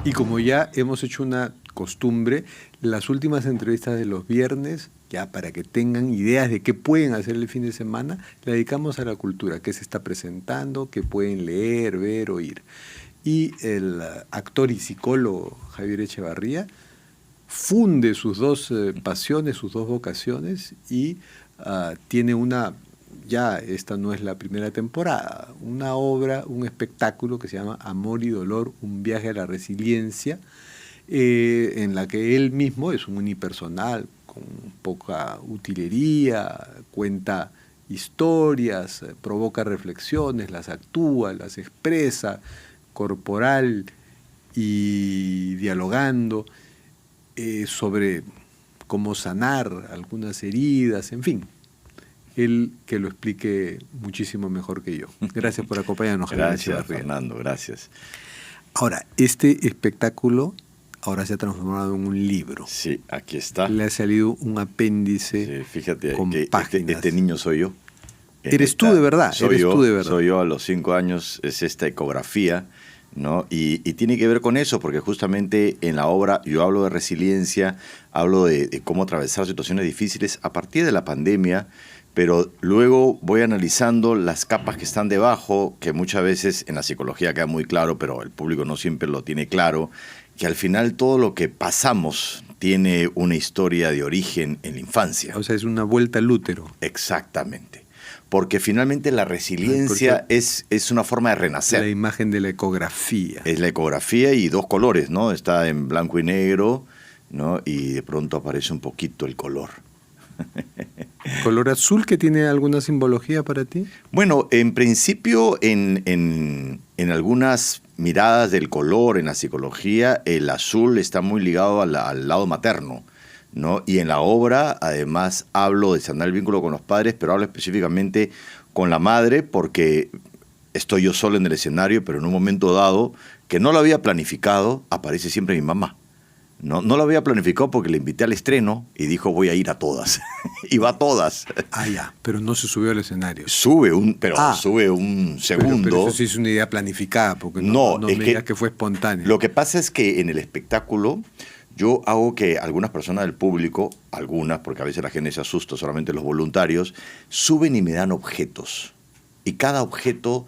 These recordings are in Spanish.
Y como ya hemos hecho una costumbre, las últimas entrevistas de los viernes, ya para que tengan ideas de qué pueden hacer el fin de semana, la dedicamos a la cultura, qué se está presentando, qué pueden leer, ver, oír. Y el actor y psicólogo Javier Echevarría funde sus dos pasiones, sus dos vocaciones y tiene ya esta no es la primera temporada, una obra, un espectáculo que se llama Amor y Dolor, un viaje a la resiliencia, en la que él mismo es un unipersonal, con poca utilería, cuenta historias, provoca reflexiones, las actúa, las expresa, corporal y dialogando sobre cómo sanar algunas heridas, en fin. Él que lo explique muchísimo mejor que yo. Gracias por acompañarnos. Gracias, Fernando, gracias. Ahora, este espectáculo ahora se ha transformado en un libro. Sí, aquí está. Le ha salido un apéndice, sí, fíjate, con que páginas. Este niño soy yo. Eres tú de verdad. Soy yo a los 5 años, es esta ecografía, ¿no? Y tiene que ver con eso, porque justamente en la obra yo hablo de resiliencia, hablo de cómo atravesar situaciones difíciles a partir de la pandemia, pero luego voy analizando las capas que están debajo, que muchas veces en la psicología queda muy claro, pero el público no siempre lo tiene claro, que al final todo lo que pasamos tiene una historia de origen en la infancia. O sea, es una vuelta al útero. Exactamente. Porque finalmente la resiliencia es una forma de renacer. La imagen de la ecografía. Es la ecografía y 2 colores, ¿no? Está en blanco y negro, ¿no? Y de pronto aparece un poquito el color. ¿Color azul que tiene alguna simbología para ti? Bueno, en principio en algunas miradas del color en la psicología, el azul está muy ligado al lado materno, ¿no? Y en la obra, además, hablo de sanar el vínculo con los padres, pero hablo específicamente con la madre, porque estoy yo solo en el escenario, pero en un momento dado, que no lo había planificado, aparece siempre mi mamá. No lo había planificado porque le invité al estreno y dijo voy a ir a todas. Y va a todas. Ah, ya, pero no se subió al escenario. Sube un segundo. Pero eso sí es una idea planificada, porque no me digas que fue espontáneo. Lo que pasa es que en el espectáculo yo hago que algunas personas del público, porque a veces la gente se asusta, solamente los voluntarios, suben y me dan objetos. Y cada objeto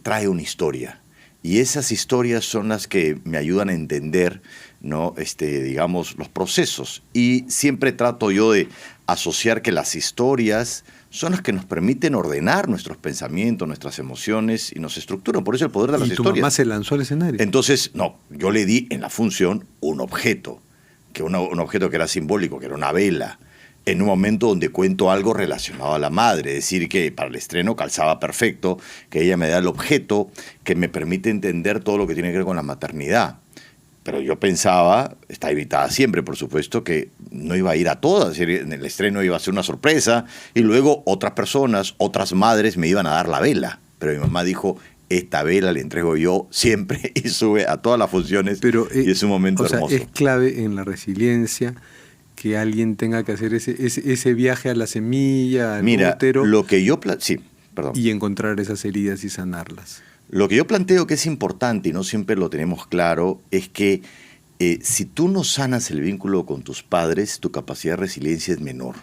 trae una historia. Y esas historias son las que me ayudan a entender, ¿no? Digamos, los procesos. Y siempre trato yo de asociar que las historias son las que nos permiten ordenar nuestros pensamientos, nuestras emociones y nos estructuran. Por eso el poder de las historias. ¿Y tu mamá se lanzó al escenario? Entonces, no, yo le di en la función un objeto, un objeto que era simbólico, que era una vela, en un momento donde cuento algo relacionado a la madre, es decir, que para el estreno calzaba perfecto, que ella me da el objeto que me permite entender todo lo que tiene que ver con la maternidad. Pero yo pensaba, está evitada siempre, por supuesto, que no iba a ir a todas, en el estreno iba a ser una sorpresa, y luego otras personas, otras madres me iban a dar la vela. Pero mi mamá dijo, esta vela le entrego yo siempre, y sube a todas las funciones, y es un momento hermoso. Es clave en la resiliencia que alguien tenga que hacer ese viaje a la semilla, al útero, lo que yo y encontrar esas heridas y sanarlas. Lo que yo planteo que es importante, y no siempre lo tenemos claro, es que si tú no sanas el vínculo con tus padres, tu capacidad de resiliencia es menor.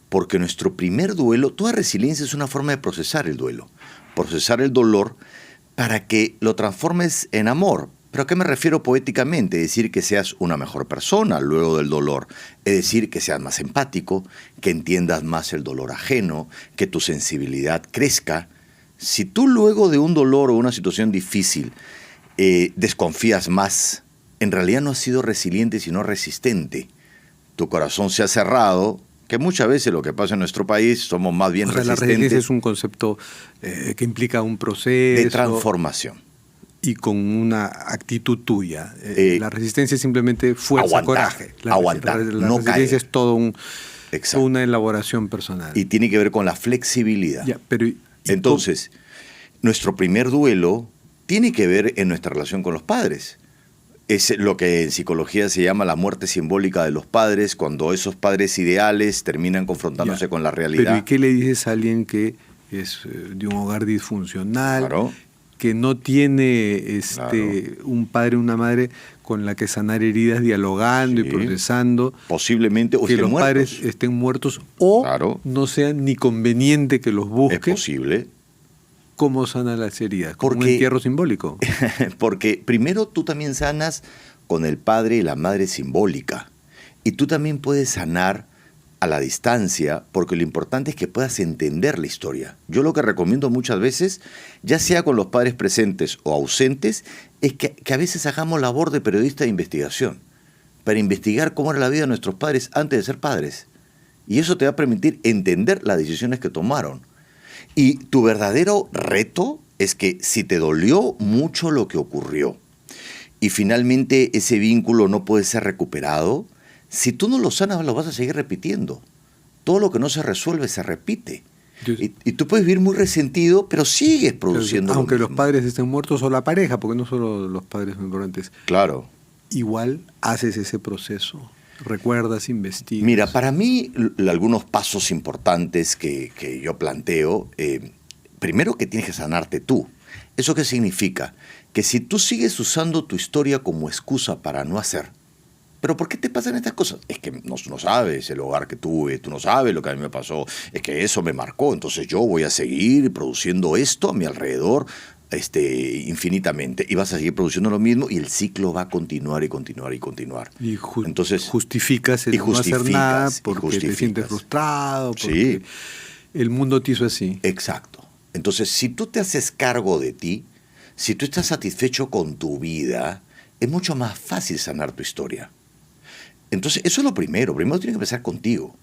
Porque nuestro primer duelo, toda resiliencia es una forma de procesar el duelo, procesar el dolor para que lo transformes en amor. ¿Pero a qué me refiero poéticamente? Es decir, que seas una mejor persona luego del dolor. Es decir, que seas más empático, que entiendas más el dolor ajeno, que tu sensibilidad crezca. Si tú luego de un dolor o una situación difícil desconfías más, en realidad no has sido resiliente, sino resistente. Tu corazón se ha cerrado, que muchas veces lo que pasa en nuestro país somos más bien resistentes. La resiliencia es un concepto que implica un proceso de transformación. Y con una actitud tuya. La resistencia es simplemente fuerza, coraje. Aguantar, la no resistencia caer. Es todo una elaboración personal. Y tiene que ver con la flexibilidad. Entonces, nuestro primer duelo tiene que ver en nuestra relación con los padres. Es lo que en psicología se llama la muerte simbólica de los padres, cuando esos padres ideales terminan confrontándose con la realidad. Pero ¿y qué le dices a alguien que es de un hogar disfuncional? Claro. que no tiene Claro. un padre o una madre con la que sanar heridas dialogando Sí. y procesando, Posiblemente, o que estén los muertos. padres estén muertos o Claro. no sea ni conveniente que los Es busque. posible. ¿Cómo sana las heridas? Como un Porque- entierro simbólico. Porque primero tú también sanas con el padre y la madre simbólica. Y tú también puedes sanar a la distancia, porque lo importante es que puedas entender la historia. Yo lo que recomiendo muchas veces, ya sea con los padres presentes o ausentes, es que a veces hagamos labor de periodista de investigación, para investigar cómo era la vida de nuestros padres antes de ser padres. Y eso te va a permitir entender las decisiones que tomaron. Y tu verdadero reto es que si te dolió mucho lo que ocurrió y finalmente ese vínculo no puede ser recuperado, si tú no lo sanas lo vas a seguir repitiendo. Todo lo que no se resuelve se repite. Y tú puedes vivir muy resentido, pero sigues produciendo Aunque lo los mismo. padres estén muertos o la pareja, porque no solo los padres son importantes. Claro. Igual haces ese proceso. Recuerdas, investigas. Mira, para mí algunos pasos importantes que yo planteo, primero que tienes que sanarte tú. ¿Eso qué significa? Que si tú sigues usando tu historia como excusa para no hacer, ¿pero por qué te pasan estas cosas? Es que no sabes el hogar que tuve, tú no sabes lo que a mí me pasó, es que eso me marcó, entonces yo voy a seguir produciendo esto a mi alrededor infinitamente, y vas a seguir produciendo lo mismo y el ciclo va a continuar y continuar y continuar. Y Entonces, justificas el no hacer nada porque te sientes frustrado, porque sí, el mundo te hizo así. exacto. Entonces, si tú te haces cargo de ti, si tú estás satisfecho con tu vida, es mucho más fácil sanar tu historia. Entonces, eso es lo primero. Primero tienes que empezar contigo.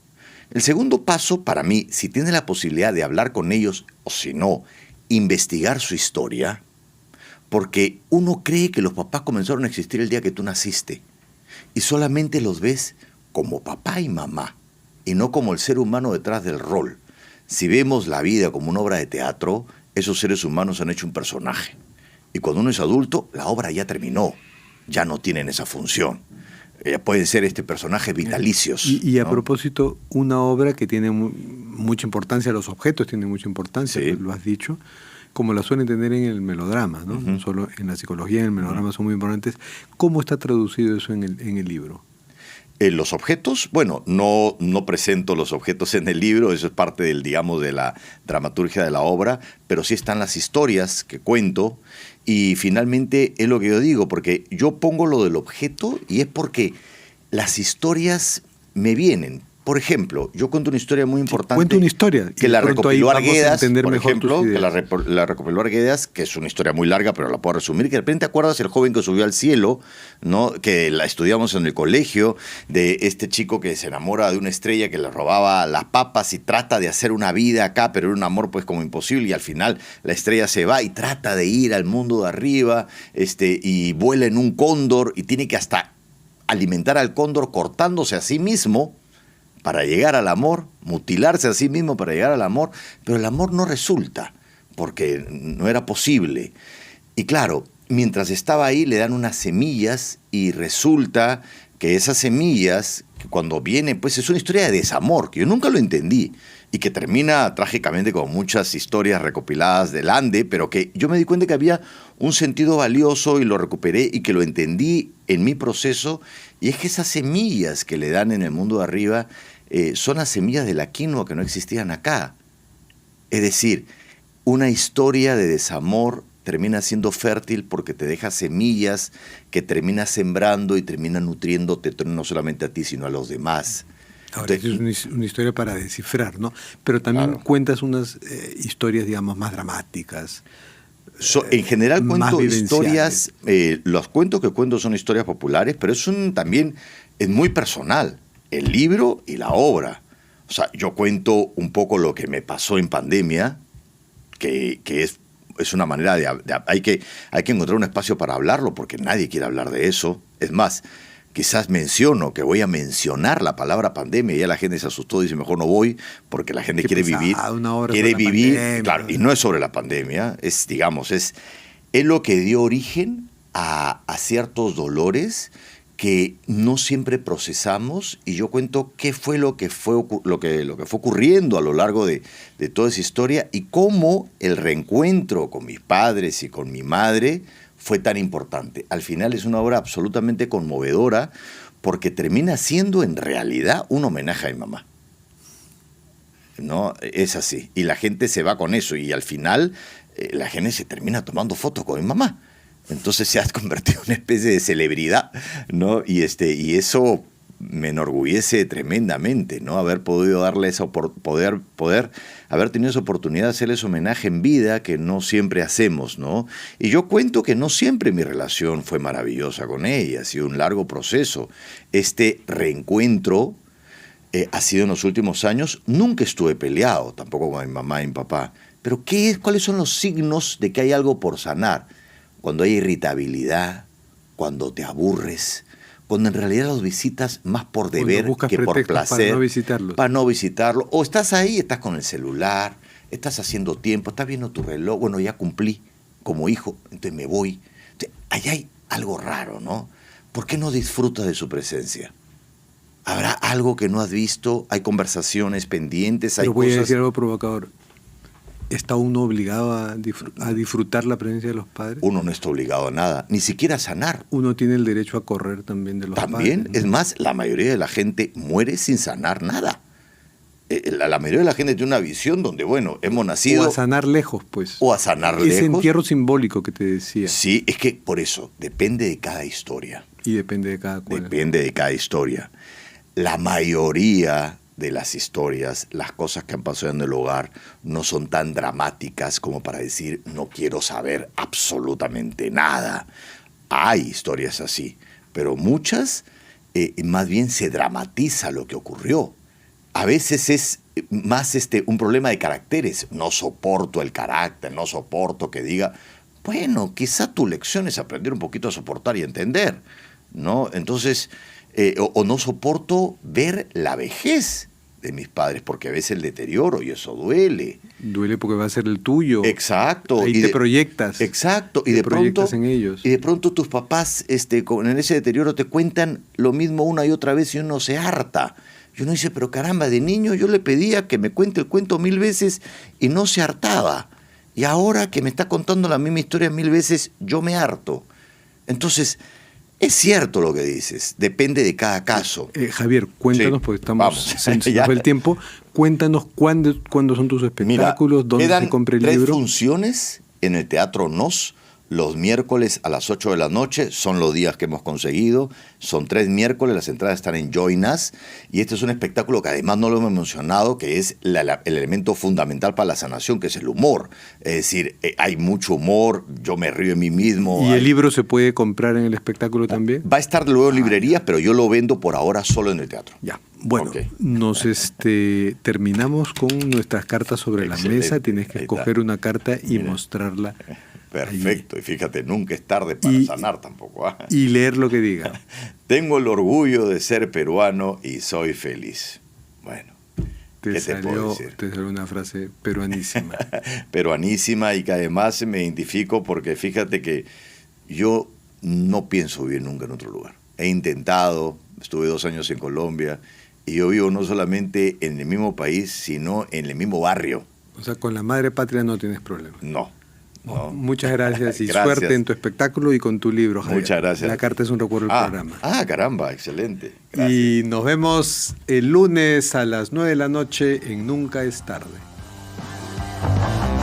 El segundo paso, para mí, si tienes la posibilidad de hablar con ellos, o si no, investigar su historia, porque uno cree que los papás comenzaron a existir el día que tú naciste, y solamente los ves como papá y mamá, y no como el ser humano detrás del rol. Si vemos la vida como una obra de teatro, esos seres humanos han hecho un personaje. Y cuando uno es adulto, la obra ya terminó, ya no tienen esa función. Pueden ser personajes vitalicios. Y a ¿no? propósito, una obra que tiene mucha importancia, los objetos tienen mucha importancia, Sí. lo has dicho, como la suelen tener en el melodrama, ¿no? Ujú. No solo en la psicología, en el melodrama son muy importantes. ¿Cómo está traducido eso en el libro? Los objetos, bueno, no presento los objetos en el libro, eso es parte del, digamos, de la dramaturgia de la obra, pero sí están las historias que cuento y finalmente es lo que yo digo, porque yo pongo lo del objeto y es porque las historias me vienen. Por ejemplo, yo cuento una historia muy importante. Cuenta una historia. Que la recopiló Arguedas, por mejor ejemplo, que la recopiló Arguedas, que es una historia muy larga, pero la puedo resumir, que de repente acuerdas el joven que subió al cielo, ¿no? Que la estudiamos en el colegio, de este chico que se enamora de una estrella que le robaba las papas y trata de hacer una vida acá, pero era un amor pues como imposible, y al final la estrella se va y trata de ir al mundo de arriba, y vuela en un cóndor y tiene que hasta alimentar al cóndor cortándose a sí mismo para llegar al amor, mutilarse a sí mismo para llegar al amor, pero el amor no resulta, porque no era posible. Y claro, mientras estaba ahí le dan unas semillas y resulta que esas semillas, que cuando vienen, pues es una historia de desamor, que yo nunca lo entendí, y que termina trágicamente como muchas historias recopiladas del Ande, pero que yo me di cuenta que había un sentido valioso y lo recuperé y que lo entendí en mi proceso, y es que esas semillas que le dan en el mundo de arriba son las semillas de la quinoa que no existían acá. Es decir, una historia de desamor termina siendo fértil porque te deja semillas que terminas sembrando y termina nutriéndote no solamente a ti, sino a los demás. Ahora, Entonces, es una historia para descifrar, ¿no? Pero también claro, cuentas unas historias, digamos, más dramáticas. En general más cuento vivenciales. historias, los cuentos que cuento son historias populares, pero también es muy personal, el libro y la obra. O sea, yo cuento un poco lo que me pasó en pandemia, que es una manera hay que encontrar un espacio para hablarlo, porque nadie quiere hablar de eso. Es más, quizás menciono que voy a mencionar la palabra pandemia y ya la gente se asustó y dice, mejor no voy, porque la gente quiere vivir. Quiere vivir, pandemia. claro, y no es sobre la pandemia, es lo que dio origen a ciertos dolores que no siempre procesamos, y yo cuento qué fue lo que fue ocurriendo a lo largo de toda esa historia y cómo el reencuentro con mis padres y con mi madre fue tan importante. Al final es una obra absolutamente conmovedora porque termina siendo en realidad un homenaje a mi mamá. ¿No? Es así. Y la gente se va con eso y al final la gente se termina tomando fotos con mi mamá. Entonces se ha convertido en una especie de celebridad, ¿no? Y eso me enorgullece tremendamente, ¿no? Haber podido darle esa poder haber tenido esa oportunidad de hacerles homenaje en vida que no siempre hacemos, ¿no? Y yo cuento que no siempre mi relación fue maravillosa con ella, ha sido un largo proceso. Este reencuentro ha sido en los últimos años. Nunca estuve peleado, tampoco con mi mamá y mi papá. Pero ¿cuáles son los signos de que hay algo por sanar? Cuando hay irritabilidad, cuando te aburres, cuando en realidad los visitas más por deber que por placer. Para no visitarlo. O estás ahí, estás con el celular, estás haciendo tiempo, estás viendo tu reloj. Bueno, ya cumplí como hijo, entonces me voy. Entonces, ahí hay algo raro, ¿no? ¿Por qué no disfrutas de su presencia? ¿Habrá algo que no has visto? ¿Hay conversaciones pendientes? Pero voy a decir algo provocador. ¿Está uno obligado a disfrutar la presencia de los padres? Uno no está obligado a nada, ni siquiera a sanar. Uno tiene el derecho a correr también de los padres. También, ¿no? Es más, la mayoría de la gente muere sin sanar nada. La mayoría de la gente tiene una visión donde, bueno, hemos nacido... O a sanar lejos, pues. O a sanar lejos. Ese entierro simbólico que te decía. Sí, es que por eso, depende de cada historia. Y depende de cada cual. Depende de cada historia. La mayoría de las historias, las cosas que han pasado en el hogar, no son tan dramáticas como para decir, no quiero saber absolutamente nada. Hay historias así, pero muchas, más bien se dramatiza lo que ocurrió. A veces es más un problema de caracteres. No soporto el carácter, no soporto que diga, bueno, quizá tu lección es aprender un poquito a soportar y entender, ¿no? Entonces... o no soporto ver la vejez de mis padres, porque ves el deterioro y eso duele. Duele porque va a ser el tuyo. Exacto. Ahí te proyectas. Exacto. Y te de proyectas pronto, en ellos. Y de pronto tus papás en ese deterioro te cuentan lo mismo una y otra vez y uno se harta. Y uno dice, pero caramba, de niño yo le pedía que me cuente el cuento 1000 veces y no se hartaba. Y ahora que me está contando la misma historia 1000 veces, yo me harto. Entonces... es cierto lo que dices, depende de cada caso. Javier, cuéntanos, sí, porque se nos va el tiempo, cuéntanos cuándo son tus espectáculos. Mira, dónde se compra el libro. 3 funciones en el Teatro Nos, los miércoles a las 8 de la noche, son los días que hemos conseguido, son 3 miércoles, las entradas están en Join Us, y este es un espectáculo que además no lo hemos mencionado, que es el elemento fundamental para la sanación, que es el humor. Es decir, hay mucho humor, yo me río de mí mismo. ¿Y el libro se puede comprar en el espectáculo también? Va a estar luego en librerías, pero yo lo vendo por ahora solo en el teatro. Ya, bueno, okay. Nos terminamos con nuestras cartas sobre la mesa, tienes que escoger una carta y mostrarla. Perfecto, y fíjate, nunca es tarde para sanar tampoco. Y leer lo que diga. Tengo el orgullo de ser peruano y soy feliz. Bueno, ¿qué te puedo decir? Te salió una frase peruanísima. Peruanísima, y que además me identifico porque fíjate que yo no pienso vivir nunca en otro lugar. He intentado, estuve 2 años en Colombia, y yo vivo no solamente en el mismo país, sino en el mismo barrio. O sea, con la madre patria no tienes problema. No. Muchas gracias y suerte en tu espectáculo y con tu libro, Javier. Muchas gracias. La carta es un recuerdo del programa. Caramba, excelente. Gracias. Y nos vemos el lunes a las 9 de la noche en Nunca es Tarde.